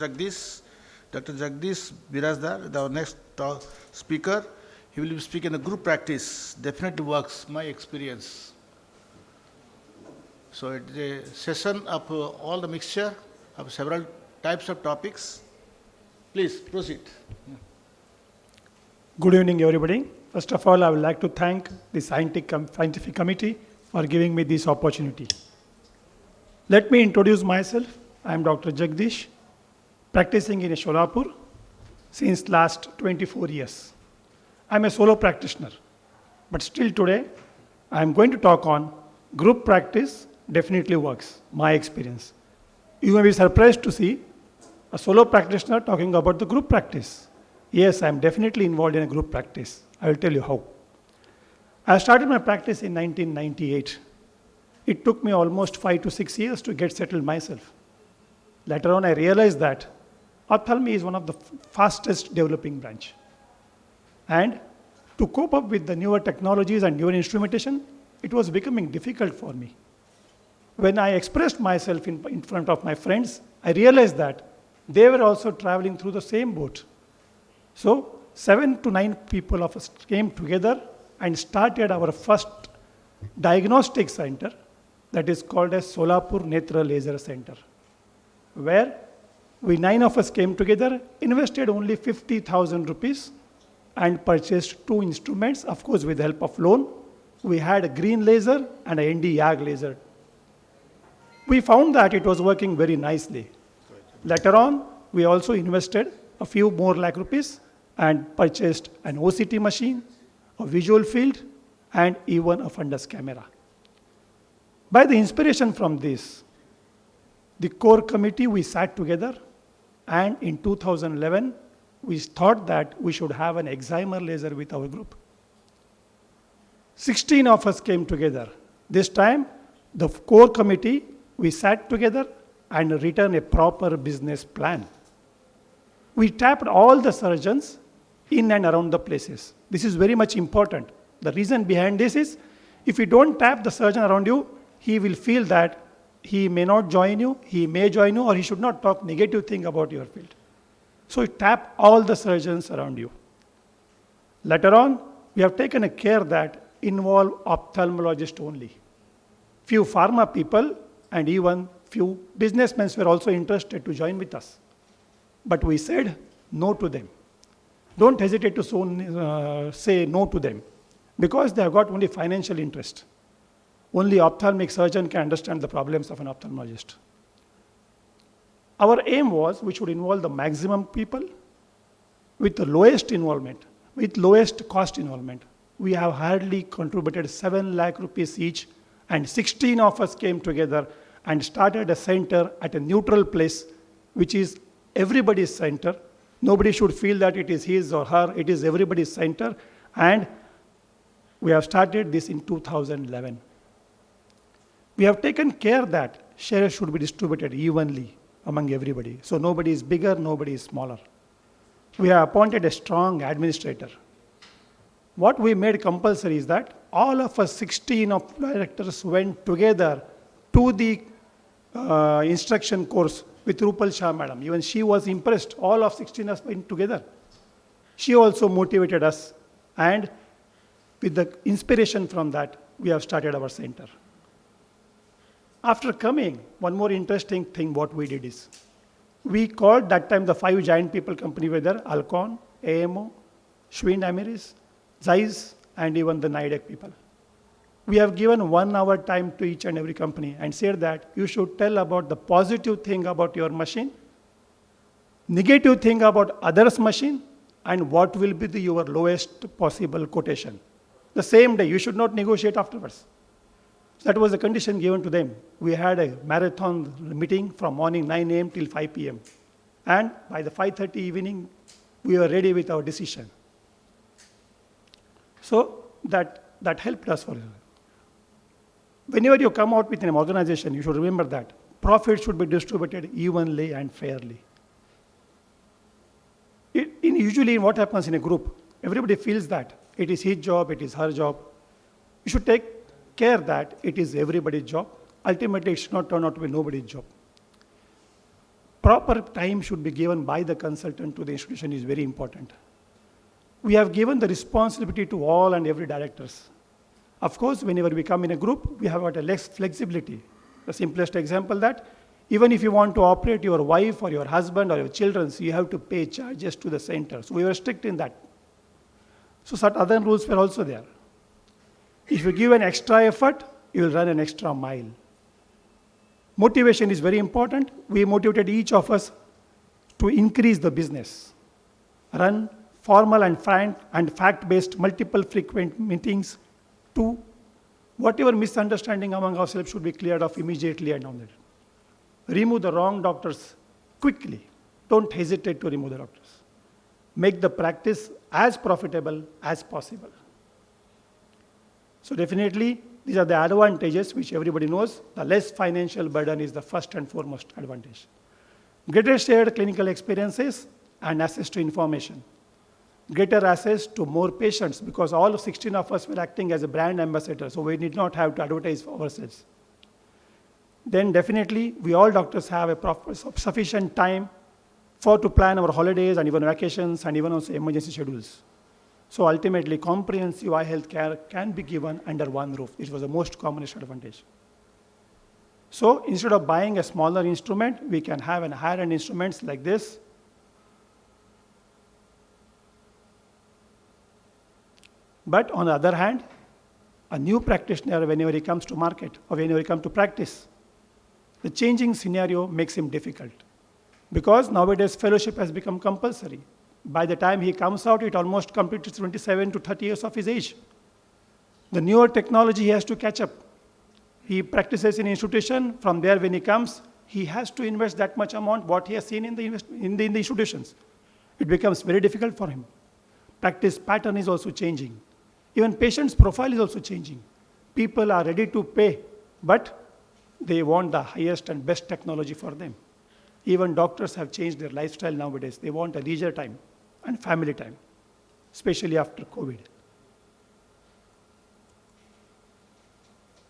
Jagadish, Dr. Jagadish Birajdar, our next speaker. He will be speaking the group practice. Definitely works, my experience. So it's a session of all the mixture of several types of topics. Please proceed. Good evening, everybody. First of all, I would like to thank the scientific committee for giving me this opportunity. Let me introduce myself. I am Dr. Jagadish, practicing in Solapur since last 24 years. I am a solo practitioner, but still today, I am going to talk on group practice definitely works, my experience. You may be surprised to see a solo practitioner talking about the group practice. Yes, I am definitely involved in a group practice. I will tell you how. I started my practice in 1998. It took me almost 5 to 6 years to get settled myself. Later on, I realized that ophthalmy is one of the fastest developing branch. And to cope up with the newer technologies and newer instrumentation, it was becoming difficult for me. When I expressed myself in front of my friends, I realized that they were also traveling through the same boat. So 7 to 9 people of us came together and started our first diagnostic center that is called as Solapur Netra Laser Center, where we 9 of us came together, invested only 50,000 rupees and purchased 2 instruments, of course with the help of loan. We had a green laser and a ND YAG laser. We found that it was working very nicely. Later on, we also invested a few more lakh rupees and purchased an OCT machine, a visual field, and even a fundus camera. By the inspiration from this, the core committee, we sat together, and in 2011, we thought that we should have an excimer laser with our group. 16 of us came together. This time, the core committee, we sat together and written a proper business plan. We tapped all the surgeons in and around the places. This is very much important. The reason behind this is, if you don't tap the surgeon around you, he will feel that he may not join you, he may join you, or he should not talk negative thing about your field. So you tap all the surgeons around you. Later on, we have taken a care that involve ophthalmologists only. Few pharma people and even few businessmen were also interested to join with us. But we said no to them. Don't hesitate to say no to them, because they have got only financial interest. Only ophthalmic surgeon can understand the problems of an ophthalmologist. Our aim was we should involve the maximum people with the lowest involvement, with lowest cost involvement. We have hardly contributed 7 lakh rupees each, and 16 of us came together and started a center at a neutral place, which is everybody's center. Nobody should feel that it is his or her, it is everybody's center. And we have started this in 2011. We have taken care that shares should be distributed evenly among everybody. So nobody is bigger, nobody is smaller. We have appointed a strong administrator. What we made compulsory is that all of us 16 of directors went together to the instruction course with Rupal Shah madam. Even she was impressed. All of 16 of us went together. She also motivated us, and with the inspiration from that, we have started our center. After coming, one more interesting thing what we did is, we called that time the 5 giant people company were there: Alcon, AMO, Schwind Ameris, Zeiss, and even the NIDEC people. We have given 1 hour time to each and every company and said that you should tell about the positive thing about your machine, negative thing about others' machine, and what will be your lowest possible quotation. The same day, you should not negotiate afterwards. That was the condition given to them. We had a marathon meeting from morning 9 a.m. till 5 p.m. And by the 5:30 evening, we were ready with our decision. So that helped us for it. Whenever you come out with an organization, you should remember that profit should be distributed evenly and fairly. Usually what happens in a group, everybody feels that it is his job, it is her job. You should take care that it is everybody's job. Ultimately, it should not turn out to be nobody's job. proper time should be given by the consultant to the institution is very important. We have given the responsibility to all and every directors. Of course, whenever we come in a group, we have got a less flexibility. The simplest example that even if you want to operate your wife or your husband or your children, you have to pay charges to the center. So we were strict in that. So certain other rules were also there. If you give an extra effort, you will run an extra mile. Motivation is very important. We motivated each of us to increase the business. Run formal and fact-based multiple frequent meetings to whatever misunderstanding among ourselves should be cleared off immediately and on that. Remove the wrong doctors quickly. Don't hesitate to remove the doctors. Make the practice as profitable as possible. So definitely, these are the advantages which everybody knows. The less financial burden is the first and foremost advantage. Greater shared clinical experiences and access to information. Greater access to more patients because all 16 of us were acting as a brand ambassador, so we did not have to advertise for ourselves. Then definitely, we all doctors have a sufficient time to plan our holidays and even vacations and even also emergency schedules. So ultimately, comprehensive eye health care can be given under one roof. It was the most commonest advantage. So instead of buying a smaller instrument, we can have an higher-end instruments like this. But on the other hand, a new practitioner, whenever he comes to market or whenever he comes to practice, the changing scenario makes him difficult. Because nowadays, fellowship has become compulsory. By the time he comes out, it almost completes 27 to 30 years of his age. The newer technology he has to catch up. He practices in institution. From there, when he comes, he has to invest that much amount what he has seen in the institutions. It becomes very difficult for him. Practice pattern is also changing. Even patient's profile is also changing. People are ready to pay, but they want the highest and best technology for them. Even doctors have changed their lifestyle nowadays. They want a leisure time and family time, especially after COVID.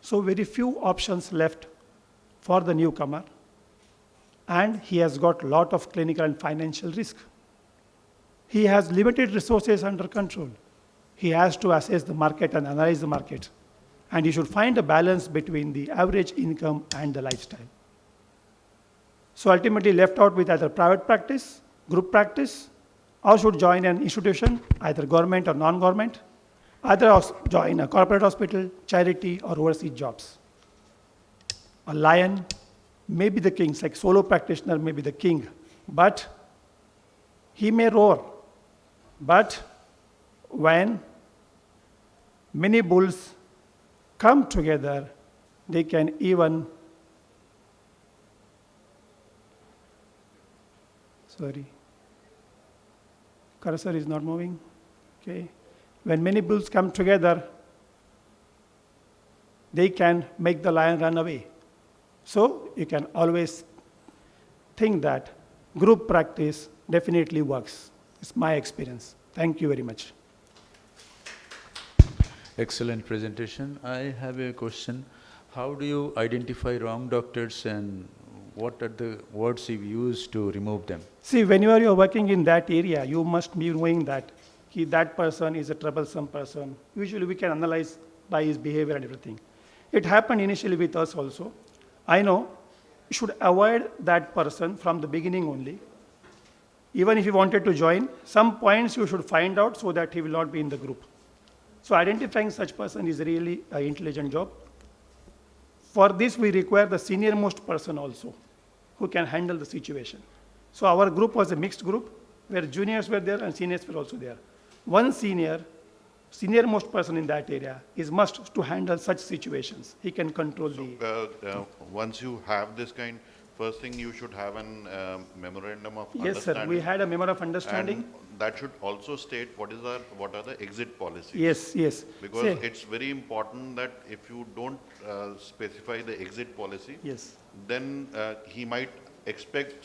So very few options left for the newcomer, and he has got a lot of clinical and financial risk. He has limited resources under control. He has to assess the market and analyze the market. And he should find a balance between the average income and the lifestyle. So ultimately left out with either private practice, group practice, or should join an institution, either government or non-government, either join a corporate hospital, charity, or overseas jobs. A lion may be the king, like solo practitioner may be the king, but he may roar. But when many bulls come together, they can even, cursor is not moving, okay. When many bulls come together, they can make the lion run away. So you can always think that group practice definitely works. It's my experience. Thank you very much. Excellent presentation. I have a question. How do you identify wrong doctors and what are the words you use to remove them? See, whenever you're working in that area, you must be knowing that that person is a troublesome person. Usually we can analyze by his behavior and everything. It happened initially with us also. I know you should avoid that person from the beginning only. Even if you wanted to join, some points you should find out so that he will not be in the group. So identifying such person is really an intelligent job. For this, we require the senior most person also, who can handle the situation. So our group was a mixed group, where juniors were there and seniors were also there. One senior most person in that area is must to handle such situations. He can control once you have this kind, first thing you should have an memorandum of understanding. Yes, sir. We had a memorandum of understanding. And that should also state what are the exit policies. Yes, yes. Because it's very important that if you don't specify the exit policy, yes, then he might expect,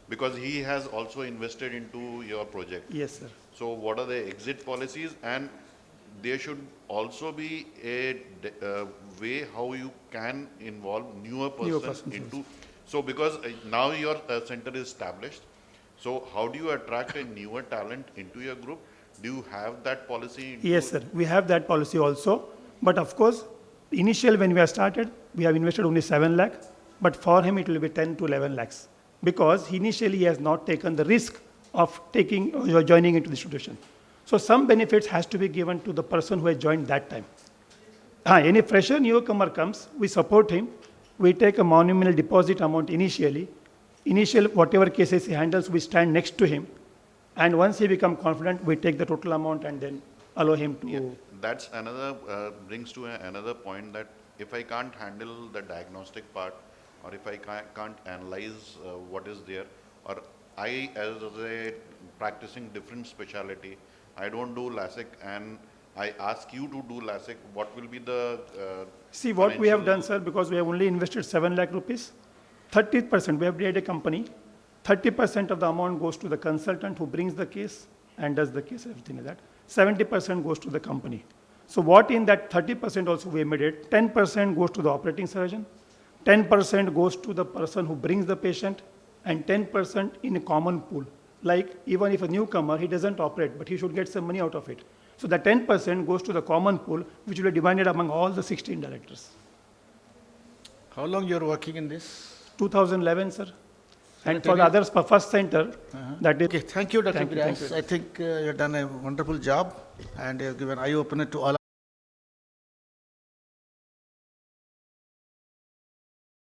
because he has also invested into your project. Yes, sir. So what are the exit policies, and there should also be a way how you can involve newer person into So because now your center is established, so how do you attract a newer talent into your group? Do you have that policy? Yes, sir. We have that policy also. But of course, initial when we have started, we have invested only 7 lakh. But for him, it will be 10 to 11 lakhs. Because initially he has not taken the risk of taking or joining into the institution. So some benefits has to be given to the person who has joined that time. Any fresher newcomer comes, we support him. We take a monumental deposit amount initially. Initial, whatever cases he handles, we stand next to him. And once he becomes confident, we take the total amount and then allow him to. Yeah, that's another, brings to another point that if I can't handle the diagnostic part, or if I can't analyze what is there, or I as a practicing different specialty, I don't do LASIK and I ask you to do LASIK, what will be the See what we have financial- done, sir, because we have only invested 7 lakh rupees. 30%, we have created a company. 30% of the amount goes to the consultant who brings the case and does the case, everything like that. 70% goes to the company. So what in that 30% also we made it, 10% goes to the operating surgeon, 10% goes to the person who brings the patient, and 10% in a common pool. Like even if a newcomer, he doesn't operate, but he should get some money out of it. So the 10% goes to the common pool, which will be divided among all the 16 directors. How long you are working in this? 2011, sir. And for the others, for first center, that is. Okay, thank you, Dr. Thank you, thank Biras. you. I think you have done a wonderful job and you have given eye opener to all